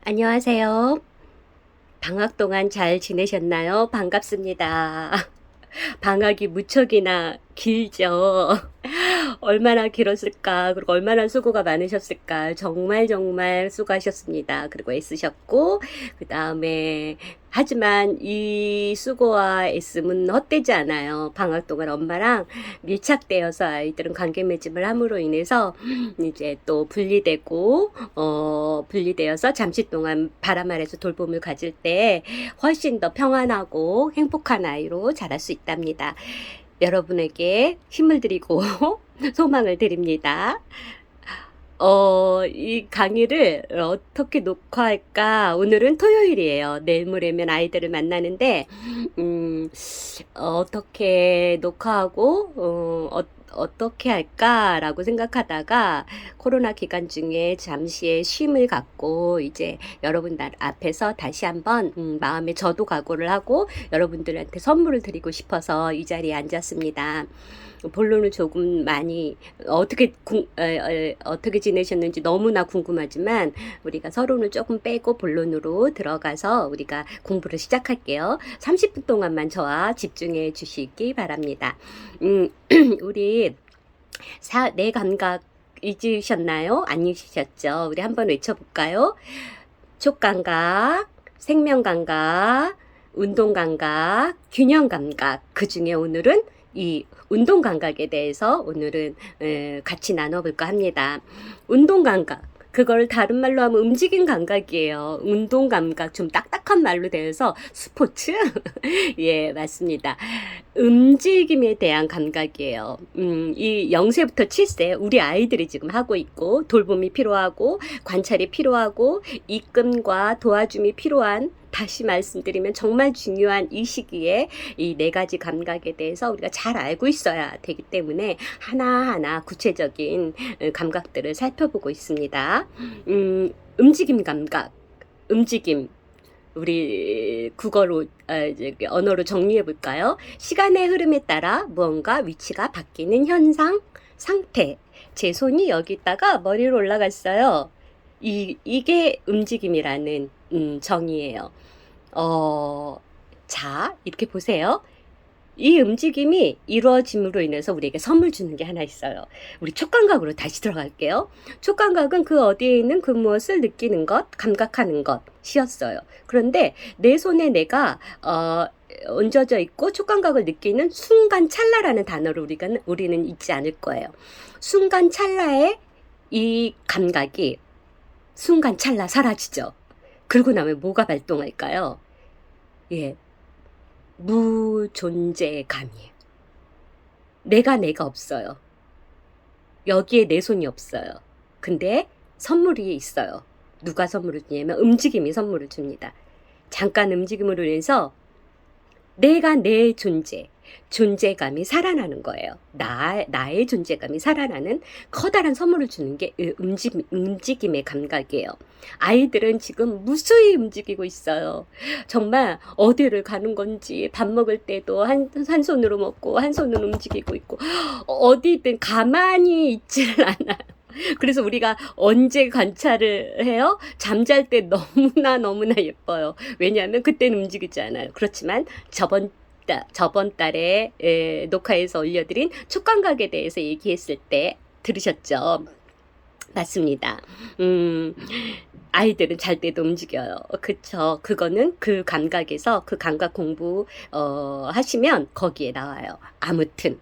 안녕하세요. 방학 동안 잘 지내셨나요? 반갑습니다. 방학이 무척이나 길죠. 얼마나 길었을까? 그리고 얼마나 수고가 많으셨을까? 정말 정말 수고하셨습니다. 그리고 애쓰셨고, 그 다음에, 하지만 이 수고와 애씀은 헛되지 않아요. 방학 동안 엄마랑 밀착되어서 아이들은 관계 맺음을 함으로 인해서 이제 또 분리되고, 분리되어서 잠시 동안 바람 아래서 돌봄을 가질 때 훨씬 더 평안하고 행복한 아이로 자랄 수 있답니다. 여러분에게 힘을 드리고 소망을 드립니다. 이 강의를 어떻게 녹화할까? 오늘은 토요일이에요. 내일 모레면 아이들을 만나는데, 어떻게 녹화하고, 어떻게 할까라고 생각하다가 코로나 기간 중에 잠시의 쉼을 갖고 이제 여러분들 앞에서 다시 한번 마음의 저도 각오를 하고 여러분들한테 선물을 드리고 싶어서 이 자리에 앉았습니다. 본론은 조금 많이 어떻게 지내셨는지 너무나 궁금하지만 우리가 서론을 조금 빼고 본론으로 들어가서 우리가 공부를 시작할게요. 30분 동안만 저와 집중해 주시기 바랍니다. 우리 내 감각 잊으셨나요? 안 잊으셨죠? 우리 한번 외쳐볼까요? 촉감각, 생명감각, 운동감각, 균형감각. 그 중에 오늘은 이 운동감각에 대해서 오늘은 같이 나눠볼까 합니다. 운동감각. 그걸 다른 말로 하면 움직임 감각이에요. 운동 감각 좀 딱딱한 말로 되어서 스포츠? 예, 맞습니다. 움직임에 대한 감각이에요. 이 0세부터 7세 우리 아이들이 지금 하고 있고 돌봄이 필요하고 관찰이 필요하고 이끔과 도와줌이 필요한 다시 말씀드리면 정말 중요한 이 시기에 이 네 가지 감각에 대해서 우리가 잘 알고 있어야 되기 때문에 하나하나 구체적인 감각들을 살펴보고 있습니다. 움직임 감각, 움직임. 우리 국어로 언어로 정리해 볼까요? 시간의 흐름에 따라 무언가 위치가 바뀌는 현상, 상태. 제 손이 여기다가 머리로 올라갔어요. 이게 움직임이라는 정의예요. 자, 이렇게 보세요. 이 움직임이 이루어짐으로 인해서 우리에게 선물 주는 게 하나 있어요. 우리 촉감각으로 다시 들어갈게요. 촉감각은 그 어디에 있는 그 무엇을 느끼는 것, 감각하는 것이었어요. 그런데 내 손에 내가 얹어져 있고 촉감각을 느끼는 순간 찰나라는 단어를 우리는 잊지 않을 거예요. 순간 찰나에 이 감각이 순간 찰나 사라지죠. 그러고 나면 뭐가 발동할까요? 예, 무존재감이에요. 내가 없어요. 여기에 내 손이 없어요. 근데 선물이 있어요. 누가 선물을 주냐면 움직임이 선물을 줍니다. 잠깐 움직임으로 인해서 내가 내 존재감이 살아나는 거예요. 나의 존재감이 살아나는 커다란 선물을 주는 게 움직임의 감각이에요. 아이들은 지금 무수히 움직이고 있어요. 정말 어디를 가는 건지 밥 먹을 때도 한 손으로 먹고 한 손으로 움직이고 있고 어디든 가만히 있지를 않아요. 그래서 우리가 언제 관찰을 해요? 잠잘 때 너무나 예뻐요. 왜냐하면 그때는 움직이지 않아요. 그렇지만 저번 달에 녹화에서 올려드린 촉감각에 대해서 얘기했을 때 들으셨죠? 맞습니다. 아이들은 잘 때도 움직여요. 그쵸. 그거는 그 감각에서 그 감각 공부 하시면 거기에 나와요. 아무튼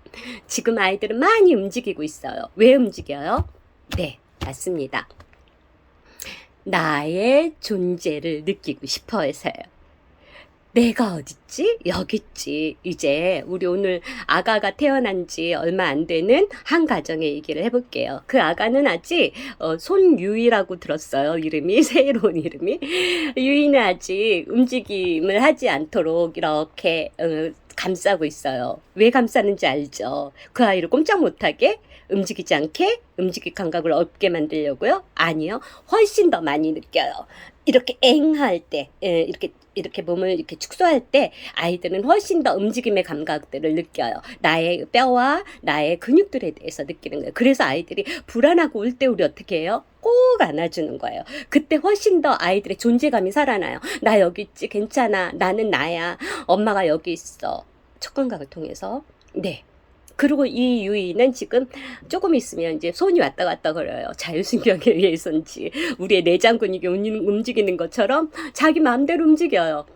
지금 아이들은 많이 움직이고 있어요. 왜 움직여요? 네, 맞습니다. 나의 존재를 느끼고 싶어 해서요. 내가 어딨지? 여기 있지. 이제 우리 오늘 아가가 태어난 지 얼마 안 되는 한 가정의 얘기를 해볼게요. 그 아가는 아직 손유이라고 들었어요. 이름이 새로운 이름이. 유이는 아직 움직임을 하지 않도록 이렇게 감싸고 있어요. 왜 감싸는지 알죠? 그 아이를 꼼짝 못하게 움직이지 않게 움직일 감각을 없게 만들려고요? 아니요. 훨씬 더 많이 느껴요. 이렇게 할 때, 이렇게 몸을 이렇게 축소할 때 아이들은 훨씬 더 움직임의 감각들을 느껴요. 나의 뼈와 나의 근육들에 대해서 느끼는 거예요. 그래서 아이들이 불안하고 울 때 우리 어떻게 해요? 꼭 안아주는 거예요. 그때 훨씬 더 아이들의 존재감이 살아나요. 나 여기 있지, 괜찮아, 나는 나야, 엄마가 여기 있어. 촉감각을 통해서. 네. 그리고 이 유이는 지금 조금 있으면 이제 손이 왔다 갔다 거려요. 자율신경에 의해서인지 우리의 내장 근육이 움직이는 것처럼 자기 마음대로 움직여요.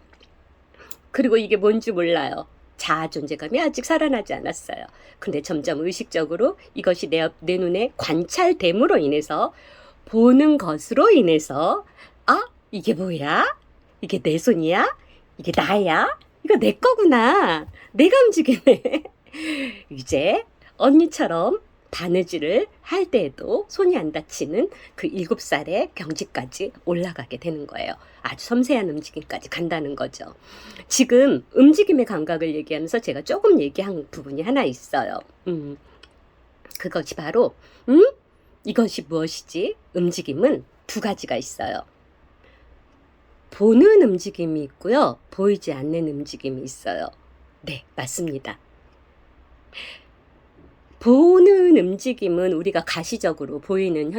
그리고 이게 뭔지 몰라요. 자아 존재감이 아직 살아나지 않았어요. 근데 점점 의식적으로 이것이 내 눈에 관찰됨으로 인해서, 보는 것으로 인해서, 아, 이게 뭐야? 이게 내 손이야? 이게 나야? 이거 내 거구나. 내가 움직이네. 이제 언니처럼 바느질을 할 때에도 손이 안 다치는 그 7살의 경지까지 올라가게 되는 거예요. 아주 섬세한 움직임까지 간다는 거죠. 지금 움직임의 감각을 얘기하면서 제가 조금 얘기한 부분이 하나 있어요. 그것이 바로 이것이 무엇이지? 움직임은 두 가지가 있어요. 보는 움직임이 있고요. 보이지 않는 움직임이 있어요. 네, 맞습니다. 보는 움직임은 우리가 가시적으로 보이는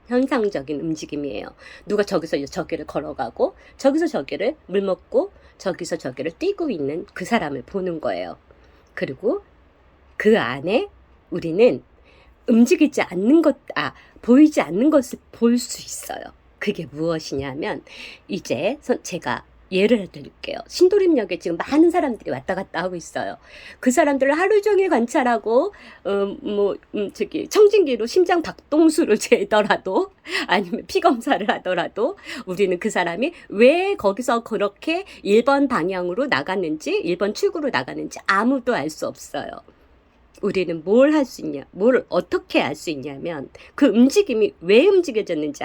현상적인 움직임이에요. 누가 저기서 저기를 걸어가고, 저기서 저기를 물 먹고, 저기서 저기를 뛰고 있는 그 사람을 보는 거예요. 그리고 그 안에 우리는 움직이지 않는 보이지 않는 것을 볼 수 있어요. 그게 무엇이냐면, 이제 제가 예를 드릴게요. 신도림역에 지금 많은 사람들이 왔다 갔다 하고 있어요. 그 사람들을 하루 종일 관찰하고, 청진기로 심장 박동수를 재더라도, 아니면 피 검사를 하더라도, 우리는 그 사람이 왜 거기서 그렇게 1번 방향으로 나갔는지, 1번 출구로 나갔는지 아무도 알 수 없어요. 우리는 뭘 할 수 있냐, 뭘 어떻게 알 수 있냐면, 그 움직임이 왜 움직여졌는지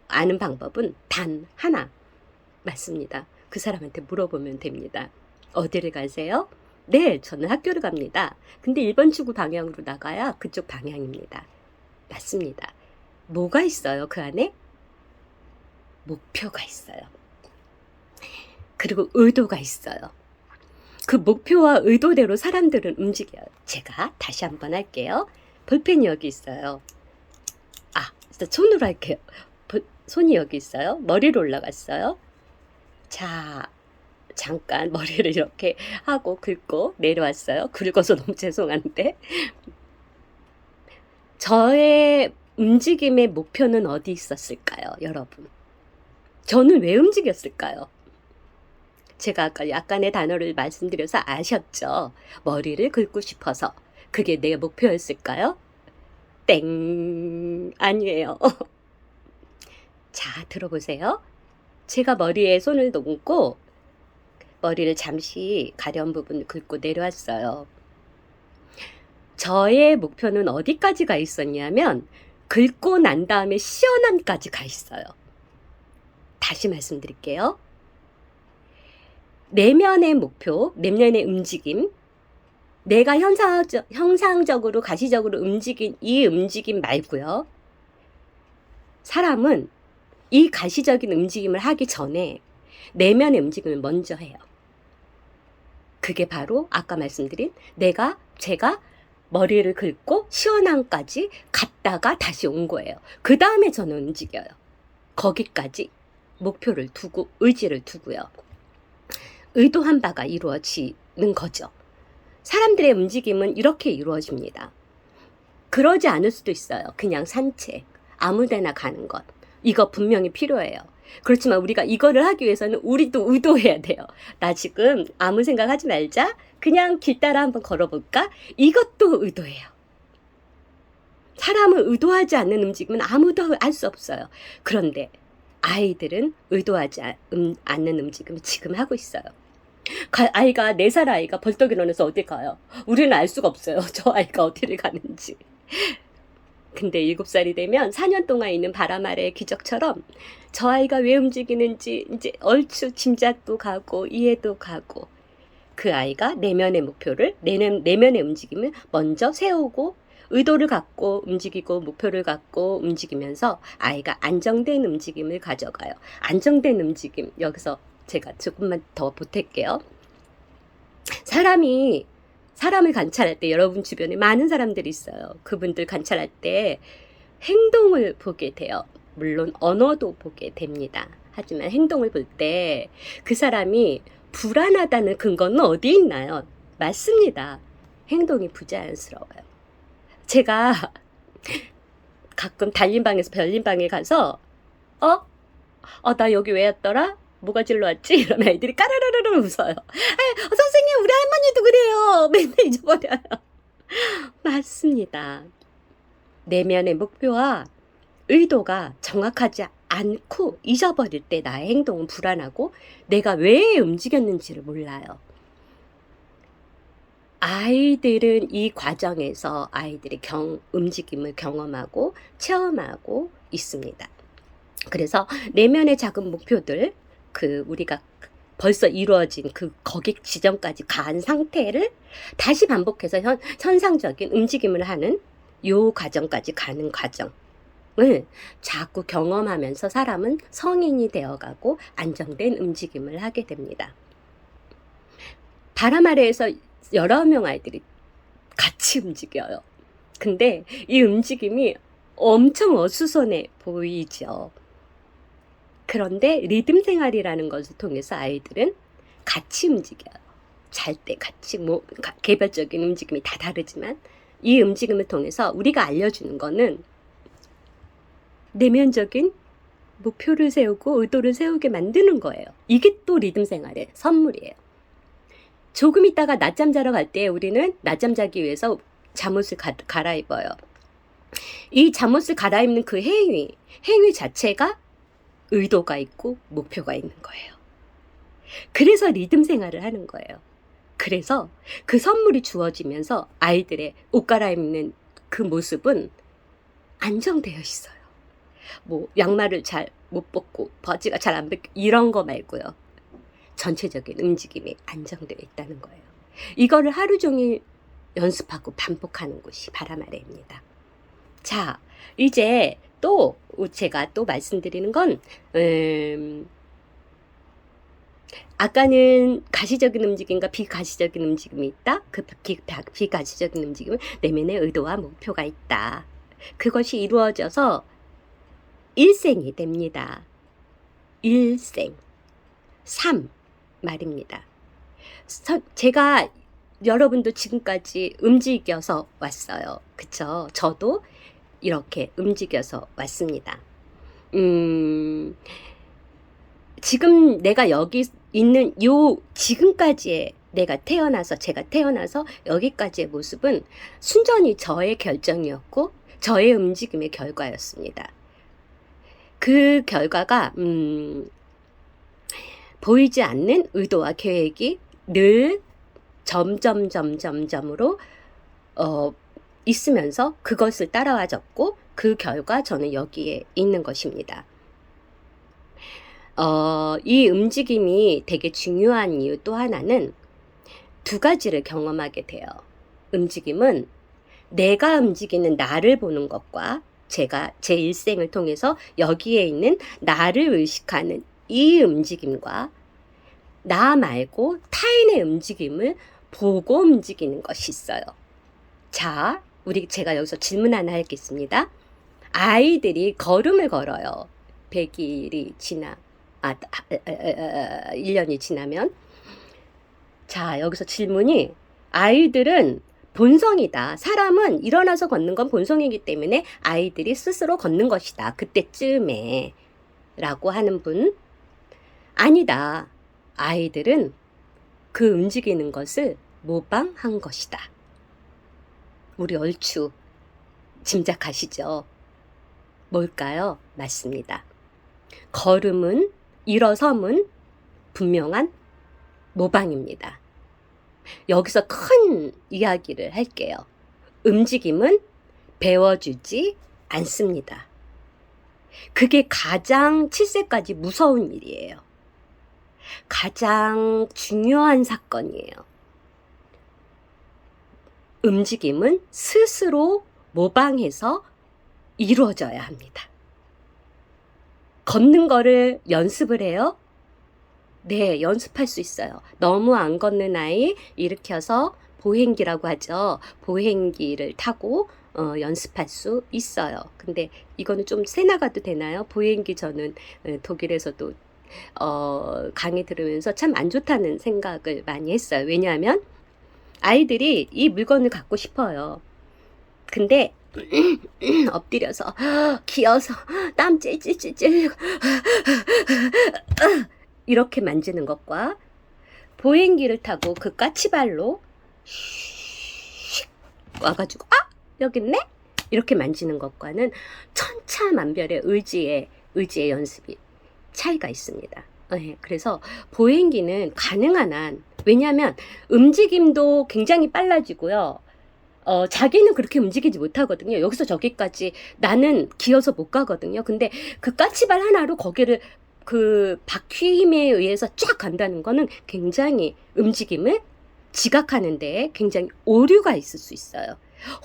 아는 방법은 단 하나. 맞습니다. 그 사람한테 물어보면 됩니다. 어디를 가세요? 네, 저는 학교를 갑니다. 근데 1번 출구 방향으로 나가야 그쪽 방향입니다. 맞습니다. 뭐가 있어요, 그 안에? 목표가 있어요. 그리고 의도가 있어요. 그 목표와 의도대로 사람들은 움직여요. 제가 다시 한번 할게요. 볼펜이 여기 있어요. 손으로 할게요. 손이 여기 있어요. 머리로 올라갔어요. 자, 잠깐 머리를 이렇게 하고 긁고 내려왔어요. 긁어서 너무 죄송한데. 저의 움직임의 목표는 어디 있었을까요, 여러분? 저는 왜 움직였을까요? 제가 아까 약간의 단어를 말씀드려서 아셨죠? 머리를 긁고 싶어서. 그게 내 목표였을까요? 땡! 아니에요. 자, 들어보세요. 제가 머리에 손을 놓고 머리를 잠시 가려운 부분을 긁고 내려왔어요. 저의 목표는 어디까지 가 있었냐면, 긁고 난 다음에 시원함까지 가 있어요. 다시 말씀드릴게요. 내면의 목표, 내면의 움직임, 내가 형상적으로 가시적으로 움직인 이 움직임 말고요. 사람은 이 가시적인 움직임을 하기 전에 내면의 움직임을 먼저 해요. 그게 바로 아까 말씀드린 제가 머리를 긁고 시원함까지 갔다가 다시 온 거예요. 그 다음에 저는 움직여요. 거기까지 목표를 두고, 의지를 두고요. 의도한 바가 이루어지는 거죠. 사람들의 움직임은 이렇게 이루어집니다. 그러지 않을 수도 있어요. 그냥 산책, 아무데나 가는 것. 이거 분명히 필요해요. 그렇지만 우리가 이거를 하기 위해서는 우리도 의도해야 돼요. 나 지금 아무 생각하지 말자. 그냥 길 따라 한번 걸어볼까? 이것도 의도해요. 사람을 의도하지 않는 움직임은 아무도 알 수 없어요. 그런데 아이들은 의도하지 않는 움직임을 지금 하고 있어요. 아이가 4살 아이가 벌떡 일어나서 어디 가요? 우리는 알 수가 없어요. 저 아이가 어디를 가는지. 근데 7살이 되면 4년 동안 있는 바람 아래의 기적처럼 저 아이가 왜 움직이는지 이제 얼추 짐작도 가고 이해도 가고, 그 아이가 내면의 목표를, 내면의 움직임을 먼저 세우고 의도를 갖고 움직이고 목표를 갖고 움직이면서 아이가 안정된 움직임을 가져가요. 안정된 움직임, 여기서 제가 조금만 더 보탤게요. 사람을 관찰할 때 여러분 주변에 많은 사람들이 있어요. 그분들 관찰할 때 행동을 보게 돼요. 물론 언어도 보게 됩니다. 하지만 행동을 볼 때 그 사람이 불안하다는 근거는 어디 있나요? 맞습니다. 행동이 부자연스러워요. 제가 가끔 달림방에서 별림방에 가서 나 여기 왜 왔더라? 뭐가 질러 왔지? 이러면 애들이 까르르르르 웃어요. 선생님 우리 할머니도 그래요. 맨날 잊어버려요. 맞습니다. 내면의 목표와 의도가 정확하지 않고 잊어버릴 때 나의 행동은 불안하고 내가 왜 움직였는지를 몰라요. 아이들은 이 과정에서 아이들의 움직임을 경험하고 체험하고 있습니다. 그래서 내면의 작은 목표들, 우리가 벌써 이루어진 거기 지점까지 간 상태를 다시 반복해서 현상적인 움직임을 하는 요 과정까지 가는 과정을 자꾸 경험하면서 사람은 성인이 되어가고 안정된 움직임을 하게 됩니다. 바람 아래에서 여러 명 아이들이 같이 움직여요. 근데 이 움직임이 엄청 어수선해 보이죠. 그런데 리듬 생활이라는 것을 통해서 아이들은 같이 움직여요. 잘 때 같이 개별적인 움직임이 다 다르지만 이 움직임을 통해서 우리가 알려주는 거는 내면적인 목표를 세우고 의도를 세우게 만드는 거예요. 이게 또 리듬 생활의 선물이에요. 조금 있다가 낮잠 자러 갈 때 우리는 낮잠 자기 위해서 잠옷을 갈아입어요. 이 잠옷을 갈아입는 그 행위 자체가 의도가 있고 목표가 있는 거예요. 그래서 리듬 생활을 하는 거예요. 그래서 그 선물이 주어지면서 아이들의 옷 갈아입는 그 모습은 안정되어 있어요. 양말을 잘 못 벗고 바지가 잘 안 벗고 이런 거 말고요. 전체적인 움직임이 안정되어 있다는 거예요. 이거를 하루 종일 연습하고 반복하는 곳이 바람 아래입니다. 자, 이제 또 제가 또 말씀드리는 건 아까는 가시적인 움직임과 비가시적인 움직임이 있다. 그 비가시적인 움직임은 내면의 의도와 목표가 있다. 그것이 이루어져서 일생이 됩니다. 일생. 3 말입니다. 제가 여러분도 지금까지 움직여서 왔어요. 그쵸? 저도 이렇게 움직여서 왔습니다. 지금 내가 여기 있는 지금까지의 제가 태어나서 여기까지의 모습은 순전히 저의 결정이었고 저의 움직임의 결과였습니다. 그 결과가 보이지 않는 의도와 계획이 늘 점점점점점으로 있으면서 그것을 따라와졌고 그 결과 저는 여기에 있는 것입니다. 이 움직임이 되게 중요한 이유 또 하나는 2가지를 경험하게 돼요. 움직임은 내가 움직이는 나를 보는 것과 제가 제 일생을 통해서 여기에 있는 나를 의식하는 이 움직임과 나 말고 타인의 움직임을 보고 움직이는 것이 있어요. 자, 제가 여기서 질문 하나 하겠습니다. 아이들이 걸음을 걸어요. 100일이 1년이 지나면. 자, 여기서 질문이 아이들은 본성이다. 사람은 일어나서 걷는 건 본성이기 때문에 아이들이 스스로 걷는 것이다. 그때쯤에 라고 하는 분. 아니다. 아이들은 그 움직이는 것을 모방한 것이다. 우리 얼추 짐작하시죠? 뭘까요? 맞습니다. 걸음은, 일어섬은 분명한 모방입니다. 여기서 큰 이야기를 할게요. 움직임은 배워주지 않습니다. 그게 가장 7세까지 무서운 일이에요. 가장 중요한 사건이에요. 움직임은 스스로 모방해서 이루어져야 합니다. 걷는 거를 연습을 해요? 네, 연습할 수 있어요. 너무 안 걷는 아이 일으켜서 보행기라고 하죠. 보행기를 타고 연습할 수 있어요. 근데 이거는 좀 새 나가도 되나요? 보행기 저는 독일에서도 강의 들으면서 참 안 좋다는 생각을 많이 했어요. 왜냐하면 아이들이 이 물건을 갖고 싶어요. 근데 엎드려서 기어서 땀 찔찔찔찔 이렇게 만지는 것과 보행기를 타고 그 까치발로 와가지고 여기 있네? 이렇게 만지는 것과는 천차만별의 의지의 연습이 차이가 있습니다. 네, 그래서 보행기는 가능한 한, 왜냐하면 움직임도 굉장히 빨라지고요. 자기는 그렇게 움직이지 못하거든요. 여기서 저기까지 나는 기어서 못 가거든요. 근데 그 까치발 하나로 거기를 그 바퀴 힘에 의해서 쫙 간다는 거는 굉장히 움직임을 지각하는 데에 굉장히 오류가 있을 수 있어요.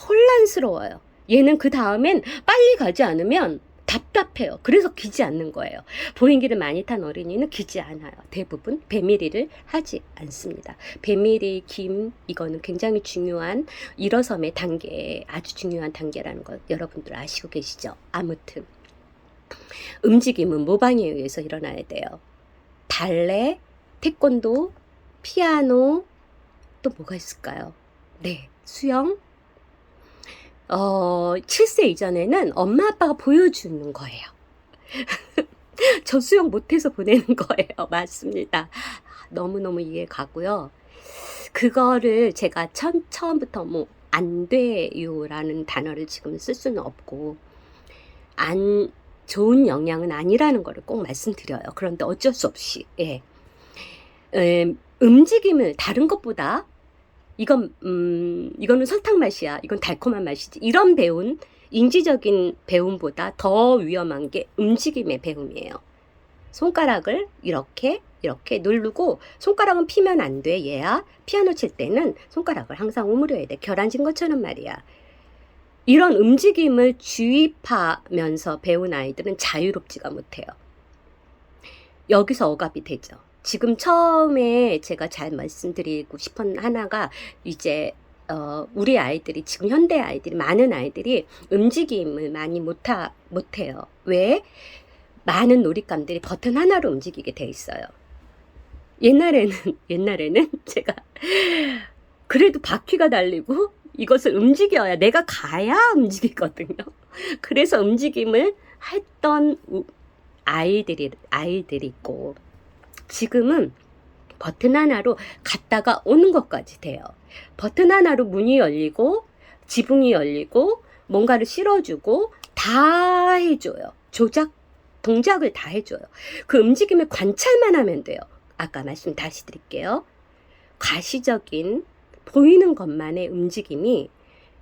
혼란스러워요. 얘는 그 다음엔 빨리 가지 않으면 답답해요. 그래서 기지 않는 거예요. 보행기를 많이 탄 어린이는 기지 않아요. 대부분 배밀이를 하지 않습니다. 배밀이 김 이거는 굉장히 중요한 일어섬의 단계, 아주 중요한 단계라는 것 여러분들 아시고 계시죠? 아무튼 움직임은 모방에 의해서 일어나야 돼요. 발레, 태권도, 피아노, 또 뭐가 있을까요? 네, 수영. 7세 이전에는 엄마 아빠가 보여주는 거예요. 저 수영 못해서 보내는 거예요. 맞습니다. 너무너무 이해 가고요. 그거를 제가 처음부터 뭐 안 돼요라는 단어를 지금 쓸 수는 없고 안 좋은 영향은 아니라는 거를 꼭 말씀드려요. 그런데 어쩔 수 없이 움직임을 다른 것보다 이거는 설탕 맛이야. 이건 달콤한 맛이지. 이런 배움, 인지적인 배움보다 더 위험한 게 움직임의 배움이에요. 손가락을 이렇게 누르고 손가락은 피면 안 돼. 얘야. 피아노 칠 때는 손가락을 항상 오므려야 돼. 결안진 것처럼 말이야. 이런 움직임을 주입하면서 배운 아이들은 자유롭지가 못해요. 여기서 억압이 되죠. 지금 처음에 제가 잘 말씀드리고 싶은 하나가 이제 우리 아이들이 지금 현대 아이들이 많은 아이들이 움직임을 많이 못해요. 왜? 많은 놀잇감들이 버튼 하나로 움직이게 돼 있어요. 옛날에는 제가 그래도 바퀴가 달리고 이것을 움직여야 내가 가야 움직이거든요. 그래서 움직임을 했던 아이들이 있고 지금은 버튼 하나로 갔다가 오는 것까지 돼요. 버튼 하나로 문이 열리고 지붕이 열리고 뭔가를 실어주고 다 해줘요. 동작을 다 해줘요. 그 움직임을 관찰만 하면 돼요. 아까 말씀 다시 드릴게요. 가시적인 보이는 것만의 움직임이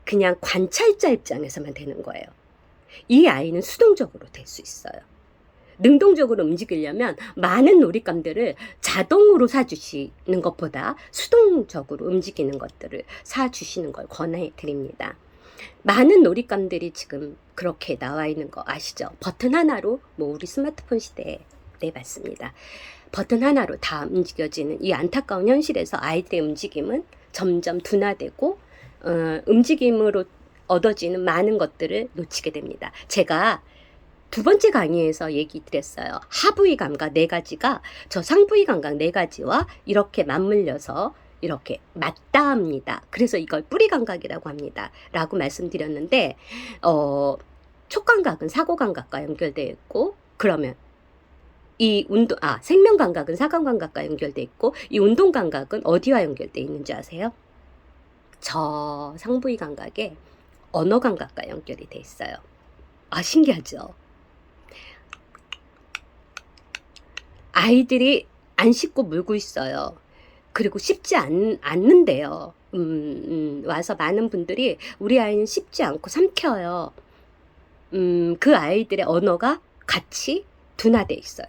그냥 관찰자 입장에서만 되는 거예요. 이 아이는 수동적으로 될 수 있어요. 능동적으로 움직이려면 많은 놀잇감들을 자동으로 사주시는 것보다 수동적으로 움직이는 것들을 사주시는 걸 권해드립니다. 많은 놀잇감들이 지금 그렇게 나와 있는 거 아시죠? 버튼 하나로 우리 스마트폰 시대에 맞습니다. 버튼 하나로 다 움직여지는 이 안타까운 현실에서 아이들의 움직임은 점점 둔화되고 움직임으로 얻어지는 많은 것들을 놓치게 됩니다. 제가 두 번째 강의에서 얘기 드렸어요. 하부위 감각 4가지가 저 상부위 감각 4가지와 이렇게 맞물려서 이렇게 맞닿습니다. 그래서 이걸 뿌리 감각이라고 합니다. 라고 말씀드렸는데 촉감각은 사고 감각과 연결되어 있고 그러면 이 생명 감각은 사감 감각과 연결되어 있고 이 운동 감각은 어디와 연결되어 있는지 아세요? 저 상부위 감각에 언어 감각과 연결이 되어 있어요. 신기하죠? 아이들이 안 씹고 물고 있어요. 그리고 씹지 않는데요. 와서 많은 분들이 우리 아이는 씹지 않고 삼켜요. 그 아이들의 언어가 같이 둔화되어 있어요.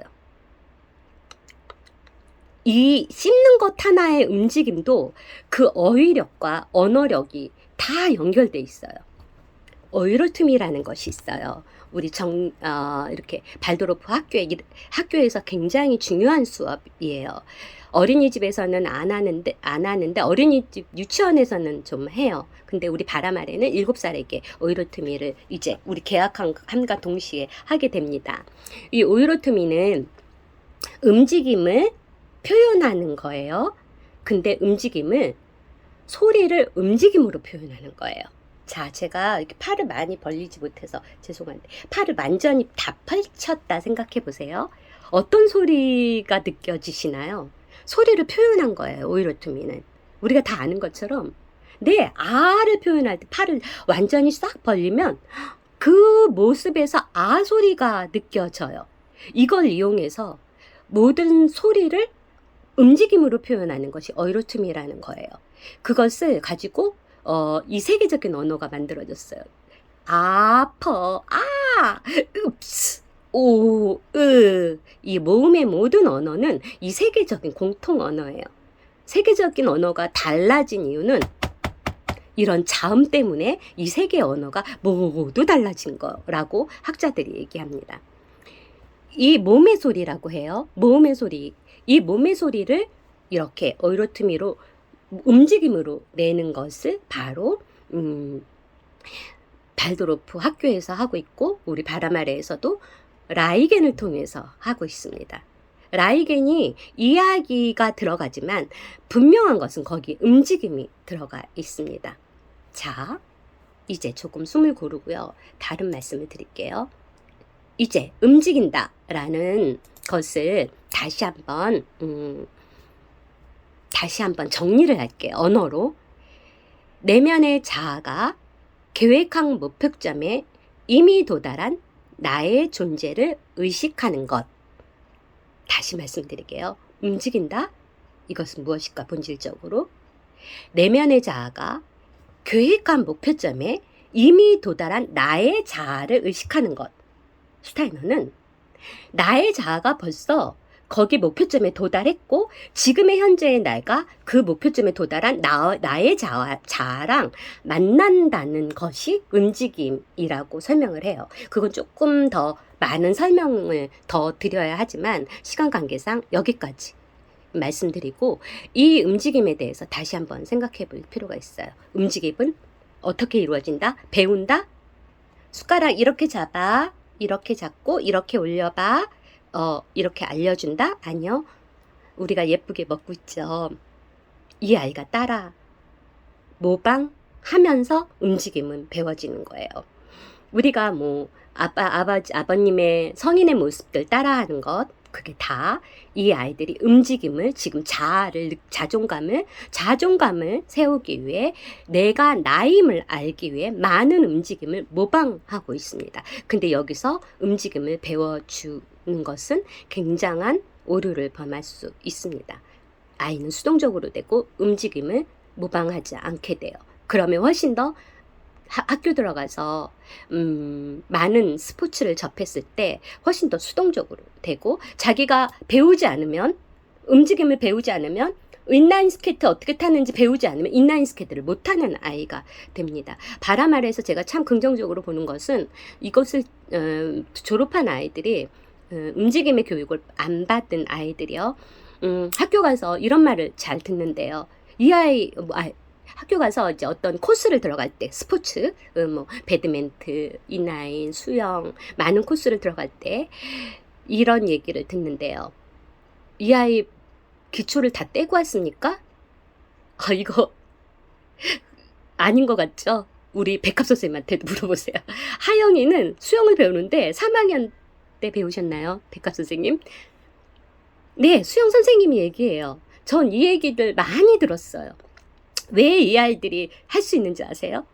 이 씹는 것 하나의 움직임도 그 어휘력과 언어력이 다 연결되어 있어요. 어휘로툼이라는 것이 있어요. 우리 이렇게 발도르프 학교에서 굉장히 중요한 수업이에요. 어린이집에서는 안 하는데 어린이집 유치원에서는 좀 해요. 근데 우리 바람 아래는 7살에게 오이로트미를 이제 우리 계약함과 동시에 하게 됩니다. 이 오이로트미는 움직임을 표현하는 거예요. 근데 소리를 움직임으로 표현하는 거예요. 자, 제가 이렇게 팔을 많이 벌리지 못해서 죄송한데 팔을 완전히 다 펼쳤다 생각해 보세요. 어떤 소리가 느껴지시나요? 소리를 표현한 거예요. 오이로투미는 우리가 다 아는 것처럼 아를 표현할 때 팔을 완전히 싹 벌리면 그 모습에서 아 소리가 느껴져요. 이걸 이용해서 모든 소리를 움직임으로 표현하는 것이 오이로투미라는 거예요. 그것을 가지고 이 세계적인 언어가 만들어졌어요. 아퍼, 읍스, 오, 이 모음의 모든 언어는 이 세계적인 공통 언어예요. 세계적인 언어가 달라진 이유는 이런 자음 때문에 이 세계 언어가 모두 달라진 거라고 학자들이 얘기합니다. 이 몸의 소리라고 해요. 몸의 소리. 이 몸의 소리를 이렇게 오이로투미로 움직임으로 내는 것을 바로 발도르프 학교에서 하고 있고 우리 바람 아래에서도 라이겐을 통해서 하고 있습니다. 라이겐이 이야기가 들어가지만 분명한 것은 거기 움직임이 들어가 있습니다. 자, 이제 조금 숨을 고르고요. 다른 말씀을 드릴게요. 이제 움직인다 라는 것을 다시 한번 정리를 할게요. 언어로. 내면의 자아가 계획한 목표점에 이미 도달한 나의 존재를 의식하는 것. 다시 말씀드릴게요. 움직인다? 이것은 무엇일까? 본질적으로. 내면의 자아가 계획한 목표점에 이미 도달한 나의 자아를 의식하는 것. 슈타이너는 나의 자아가 벌써 거기 목표점에 도달했고 지금의 현재의 나가 그 목표점에 도달한 나의 자아랑 만난다는 것이 움직임이라고 설명을 해요. 그건 조금 더 많은 설명을 더 드려야 하지만 시간 관계상 여기까지 말씀드리고 이 움직임에 대해서 다시 한번 생각해 볼 필요가 있어요. 움직임은 어떻게 이루어진다? 배운다? 숟가락 이렇게 잡아, 이렇게 잡고 이렇게 올려봐. 이렇게 알려준다? 아니요. 우리가 예쁘게 먹고 있죠. 이 아이가 따라 모방하면서 움직임은 배워지는 거예요. 우리가 아버님의 성인의 모습들 따라하는 것, 그게 다 이 아이들이 움직임을 지금 자존감을 세우기 위해 내가 나임을 알기 위해 많은 움직임을 모방하고 있습니다. 근데 여기서 움직임을 배워주는 것은 굉장한 오류를 범할 수 있습니다. 아이는 수동적으로 되고 움직임을 모방하지 않게 돼요. 그러면 훨씬 더 학교 들어가서 많은 스포츠를 접했을 때 훨씬 더 수동적으로 되고 자기가 움직임을 배우지 않으면 인라인 스케이트 어떻게 타는지 배우지 않으면 인라인 스케이트를 못하는 아이가 됩니다. 바람 아래에서 제가 참 긍정적으로 보는 것은 이것을 졸업한 아이들이 움직임의 교육을 안 받은 아이들이요. 학교 가서 이런 말을 잘 듣는데요. 학교 가서 이제 어떤 코스를 들어갈 때 스포츠, 배드민턴, 인라인, 수영 많은 코스를 들어갈 때 이런 얘기를 듣는데요. 이 아이 기초를 다 떼고 왔습니까? 이거 아닌 것 같죠? 우리 백합 선생님한테 물어보세요. 하영이는 수영을 배우는데 3학년 때 배우셨나요? 백합 선생님? 네, 수영 선생님이 얘기해요. 전 이 얘기들 많이 들었어요. 왜 이 아이들이 할 수 있는지 아세요?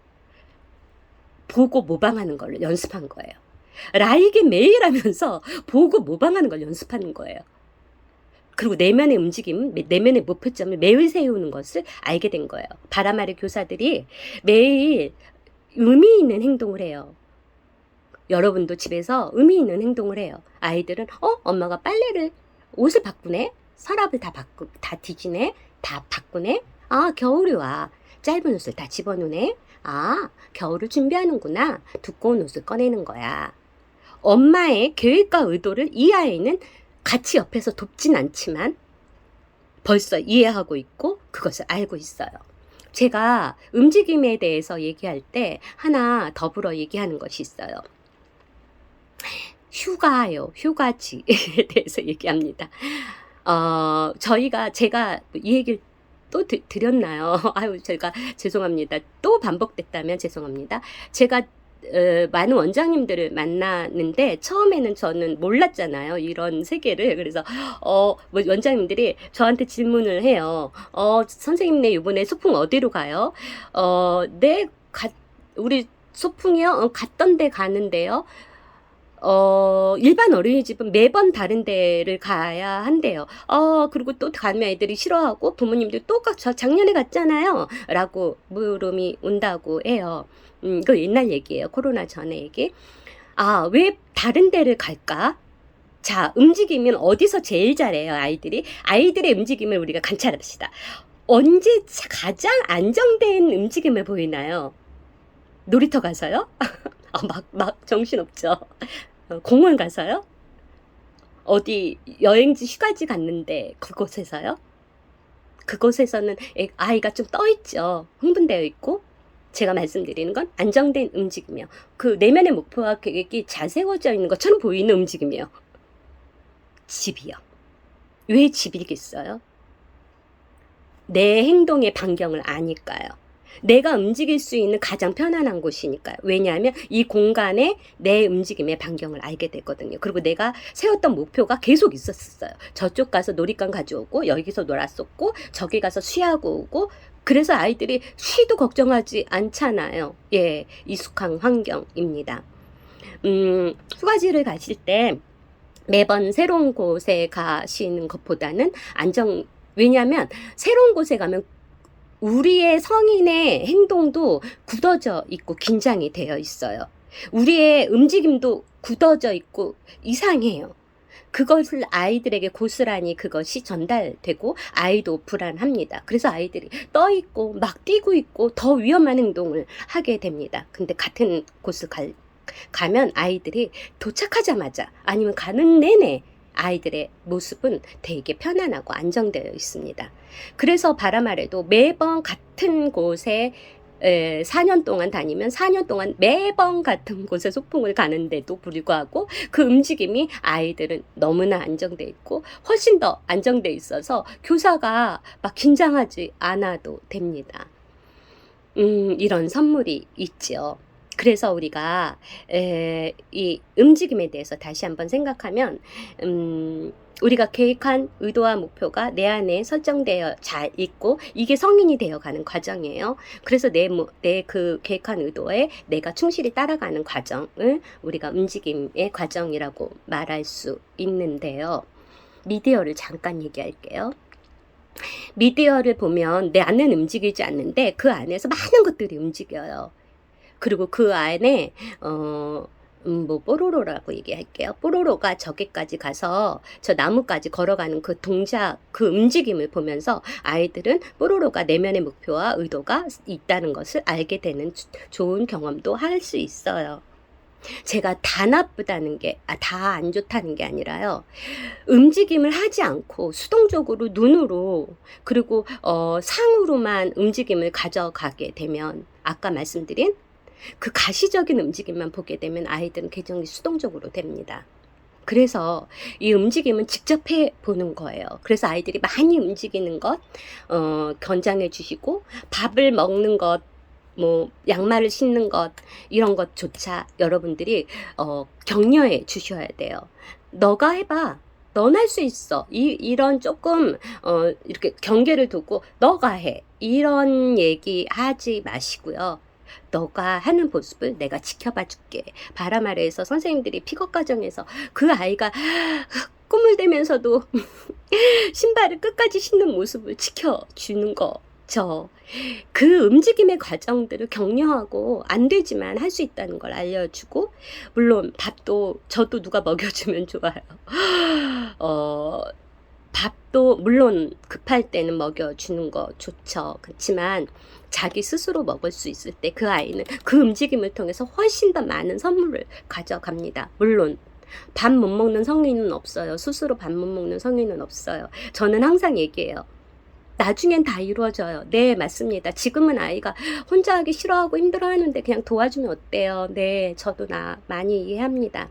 보고 모방하는 걸 연습한 거예요. 라이겐 매일 하면서 보고 모방하는 걸 연습하는 거예요. 그리고 내면의 움직임, 내면의 목표점을 매일 세우는 것을 알게 된 거예요. 바람 아래 교사들이 매일 의미 있는 행동을 해요. 여러분도 집에서 의미 있는 행동을 해요. 아이들은 엄마가 옷을 바꾸네, 서랍을 다 뒤지네, 다 바꾸네. 겨울이 와. 짧은 옷을 다 집어넣네. 겨울을 준비하는구나. 두꺼운 옷을 꺼내는 거야. 엄마의 계획과 의도를 이 아이는 같이 옆에서 돕진 않지만 벌써 이해하고 있고 그것을 알고 있어요. 제가 움직임에 대해서 얘기할 때 하나 더불어 얘기하는 것이 있어요. 휴가요. 휴가지에 대해서 얘기합니다. 제가 이 얘기를 또 드렸나요? 아유, 제가 죄송합니다. 또 반복됐다면 죄송합니다. 제가 많은 원장님들을 만나는데 처음에는 저는 몰랐잖아요. 이런 세계를. 그래서 뭐 원장님들이 저한테 질문을 해요. 선생님네 이번에 소풍 어디로 가요? 네, 우리 소풍이요? 갔던 데 가는데요. 일반 어린이집은 매번 다른 데를 가야 한대요. 그리고 또 가면 애들이 싫어하고 부모님들 또 저 작년에 갔잖아요. 라고 물음이 온다고 해요. 이거 옛날 얘기예요. 코로나 전에 얘기. 왜 다른 데를 갈까? 자, 움직이면 어디서 제일 잘해요, 아이들이? 아이들의 움직임을 우리가 관찰합시다. 언제 가장 안정된 움직임을 보이나요? 놀이터 가서요? 막 정신없죠. 공원 가서요? 어디 여행지 휴가지 갔는데 그곳에서요? 그곳에서는 아이가 좀 떠있죠. 흥분되어 있고. 제가 말씀드리는 건 안정된 움직임이요. 그 내면의 목표와 계획이 잘 세워져 있는 것처럼 보이는 움직임이요. 집이요. 왜 집이겠어요? 내 행동의 반경을 아니까요. 내가 움직일 수 있는 가장 편안한 곳이니까요. 왜냐하면 이 공간에 내 움직임의 반경을 알게 되거든요. 그리고 내가 세웠던 목표가 계속 있었어요. 저쪽 가서 놀이감 가져오고 여기서 놀았었고 저기 가서 쉬하고 오고 그래서 아이들이 쉬도 걱정하지 않잖아요. 예, 익숙한 환경입니다. 휴가지를 가실 때 매번 새로운 곳에 가시는 것보다는 왜냐하면 새로운 곳에 가면 우리의 성인의 행동도 굳어져 있고 긴장이 되어 있어요. 우리의 움직임도 굳어져 있고 이상해요. 그것을 아이들에게 고스란히 그것이 전달되고 아이도 불안합니다. 그래서 아이들이 떠 있고 막 뛰고 있고 더 위험한 행동을 하게 됩니다. 근데 같은 곳을 가면 아이들이 도착하자마자 아니면 가는 내내 아이들의 모습은 되게 편안하고 안정되어 있습니다. 그래서 바람아래도 매번 같은 곳에 4년 동안 다니면 4년 동안 매번 같은 곳에 소풍을 가는데도 불구하고 그 움직임이 아이들은 너무나 안정돼 있고 훨씬 더 안정돼 있어서 교사가 막 긴장하지 않아도 됩니다. 이런 선물이 있죠. 그래서 우리가 이 움직임에 대해서 다시 한번 생각하면 우리가 계획한 의도와 목표가 내 안에 설정되어 잘 있고 이게 성인이 되어가는 과정이에요. 그래서 내 그 계획한 의도에 내가 충실히 따라가는 과정을 우리가 움직임의 과정이라고 말할 수 있는데요. 미디어를 잠깐 얘기할게요. 미디어를 보면 나는 움직이지 않는데 그 안에서 많은 것들이 움직여요. 그리고 그 안에 뭐 뽀로로라고 얘기할게요. 뽀로로가 저기까지 가서 저 나무까지 걸어가는 그 동작, 그 움직임을 보면서 아이들은 뽀로로가 내면의 목표와 의도가 있다는 것을 알게 되는 좋은 경험도 할 수 있어요. 제가 다 나쁘다는 게, 다 안 좋다는 게 아니라요. 움직임을 하지 않고 수동적으로 눈으로 그리고 상으로만 움직임을 가져가게 되면 아까 말씀드린 그 가시적인 움직임만 보게 되면 아이들은 굉장히 수동적으로 됩니다. 그래서 이 움직임은 직접 해보는 거예요. 그래서 아이들이 많이 움직이는 것 권장해 주시고 밥을 먹는 것 뭐 양말을 신는 것 이런 것조차 여러분들이 격려해 주셔야 돼요. 너가 해봐. 넌 할 수 있어. 이런 조금 이렇게 경계를 두고 너가 해. 이런 얘기 하지 마시고요. 너가 하는 모습을 내가 지켜봐 줄게. 바람 아래에서 선생님들이 픽업 과정에서 그 아이가 꿈을 대면서도 신발을 끝까지 신는 모습을 지켜주는 거죠. 그 움직임의 과정들을 격려하고 안 되지만 할 수 있다는 걸 알려주고 물론 밥도 저도 누가 먹여주면 좋아요. 밥도 물론 급할 때는 먹여주는 거 좋죠. 그렇지만 자기 스스로 먹을 수 있을 때 그 아이는 그 움직임을 통해서 훨씬 더 많은 선물을 가져갑니다. 물론 밥 못 먹는 성인은 없어요. 스스로 밥 못 먹는 성인은 없어요. 저는 항상 얘기해요. 나중엔 다 이루어져요. 네, 맞습니다. 지금은 아이가 혼자 하기 싫어하고 힘들어하는데 그냥 도와주면 어때요? 네, 저도 많이 이해합니다.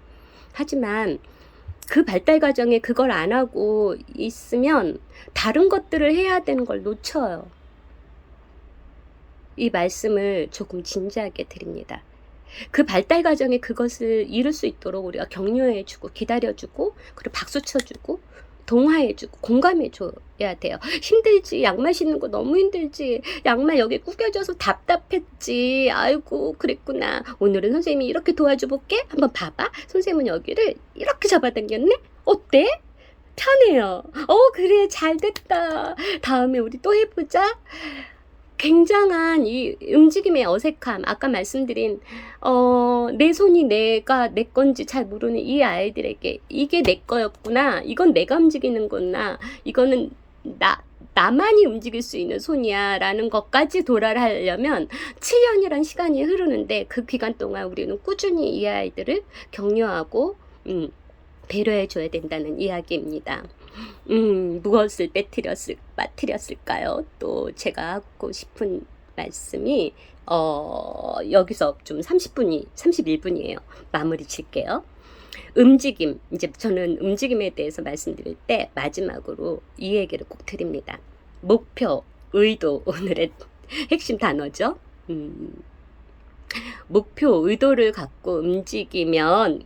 하지만 그 발달 과정에 그걸 안 하고 있으면 다른 것들을 해야 되는 걸 놓쳐요. 이 말씀을 조금 진지하게 드립니다. 그 발달 과정에 그것을 이룰 수 있도록 우리가 격려해주고 기다려주고 그리고 박수 쳐주고 동화해주고 공감해줘야 돼요. 힘들지. 약 마시는 거 너무 힘들지. 약만 여기 구겨져서 답답했지. 아이고 그랬구나. 오늘은 선생님이 이렇게 도와줘 볼게. 한번 봐봐. 선생님은 여기를 이렇게 잡아당겼네. 어때? 편해요. 그래 잘됐다. 다음에 우리 또 해보자. 굉장한 이 움직임의 어색함, 아까 말씀드린 내 손이 내가 내 건지 잘 모르는 이 아이들에게 이게 내 거였구나, 이건 내가 움직이는 거구나, 이거는 나만이 움직일 수 있는 손이야 라는 것까지 도달을 하려면 7년이란 시간이 흐르는데, 그 기간 동안 우리는 꾸준히 이 아이들을 격려하고 배려해 줘야 된다는 이야기입니다. 무엇을 빠뜨렸을까요? 또 제가 하고 싶은 말씀이 여기서 좀 31분이에요. 마무리 칠게요. 움직임, 이제 저는 움직임에 대해서 말씀드릴 때 마지막으로 이 얘기를 꼭 드립니다. 목표, 의도, 오늘의 핵심 단어죠. 목표, 의도를 갖고 움직이면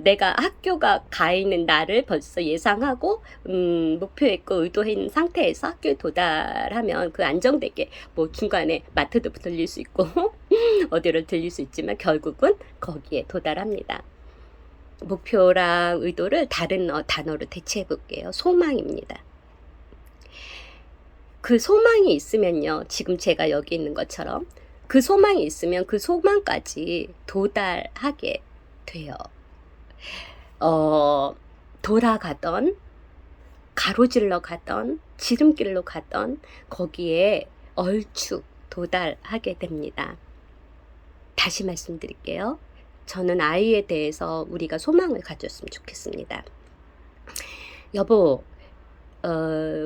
내가 학교가 가 있는 날을 벌써 예상하고 목표했고 의도한 상태에서 학교에 도달하면 그 안정되게 뭐 중간에 마트도 들릴 수 있고 어디를 들릴 수 있지만 결국은 거기에 도달합니다. 목표랑 의도를 다른 단어로 대체해 볼게요. 소망입니다. 그 소망이 있으면요, 지금 제가 여기 있는 것처럼 그 소망이 있으면 그 소망까지 도달하게 돼요. 돌아가던, 가로질러 가던, 지름길로 가던 거기에 얼추 도달하게 됩니다. 다시 말씀드릴게요. 저는 아이에 대해서 우리가 소망을 가졌으면 좋겠습니다. 여보,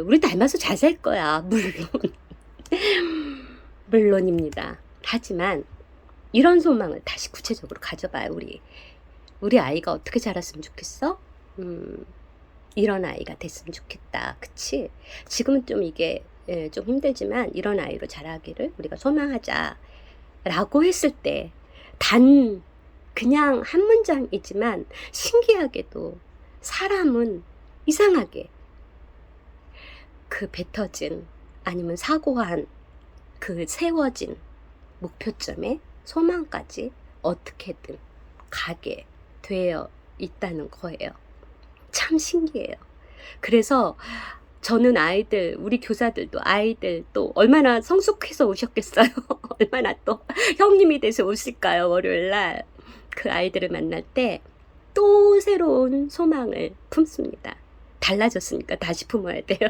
우리 닮아서 잘 살 거야. 물론입니다. 하지만 이런 소망을 다시 구체적으로 가져봐요. 우리 아이가 어떻게 자랐으면 좋겠어? 이런 아이가 됐으면 좋겠다. 그치? 지금은 좀 이게 좀 힘들지만 이런 아이로 자라기를 우리가 소망하자 라고 했을 때, 그냥 한 문장이지만 신기하게도 사람은 이상하게 그 뱉어진 아니면 사고한 그 세워진 목표점에 소망까지 어떻게든 가게 되어 있다는 거예요. 참 신기해요. 그래서 저는 우리 교사들도 아이들 또 얼마나 성숙해서 오셨겠어요. 얼마나 또 형님이 돼서 오실까요. 월요일날 그 아이들을 만날 때 또 새로운 소망을 품습니다. 달라졌으니까 다시 품어야 돼요.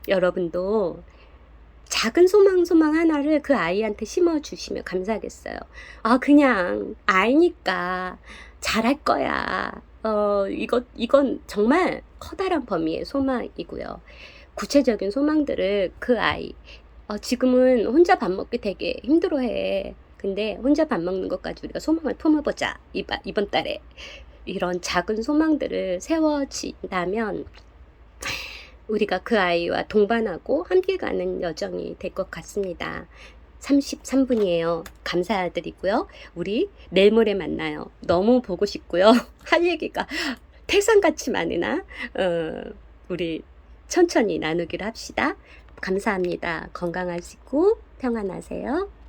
여러분도 작은 소망 하나를 그 아이한테 심어주시면 감사하겠어요. 그냥 아이니까 잘할 거야. 이건 정말 커다란 범위의 소망이고요. 구체적인 소망들을 그 아이, 지금은 혼자 밥 먹기 되게 힘들어해. 근데 혼자 밥 먹는 것까지 우리가 소망을 품어보자. 이번 달에. 이런 작은 소망들을 세워진다면 우리가 그 아이와 동반하고 함께 가는 여정이 될 것 같습니다. 33분이에요. 감사드리고요. 우리 내일 모레 만나요. 너무 보고 싶고요. 할 얘기가 태산같이 많으나 우리 천천히 나누기로 합시다. 감사합니다. 건강하시고 평안하세요.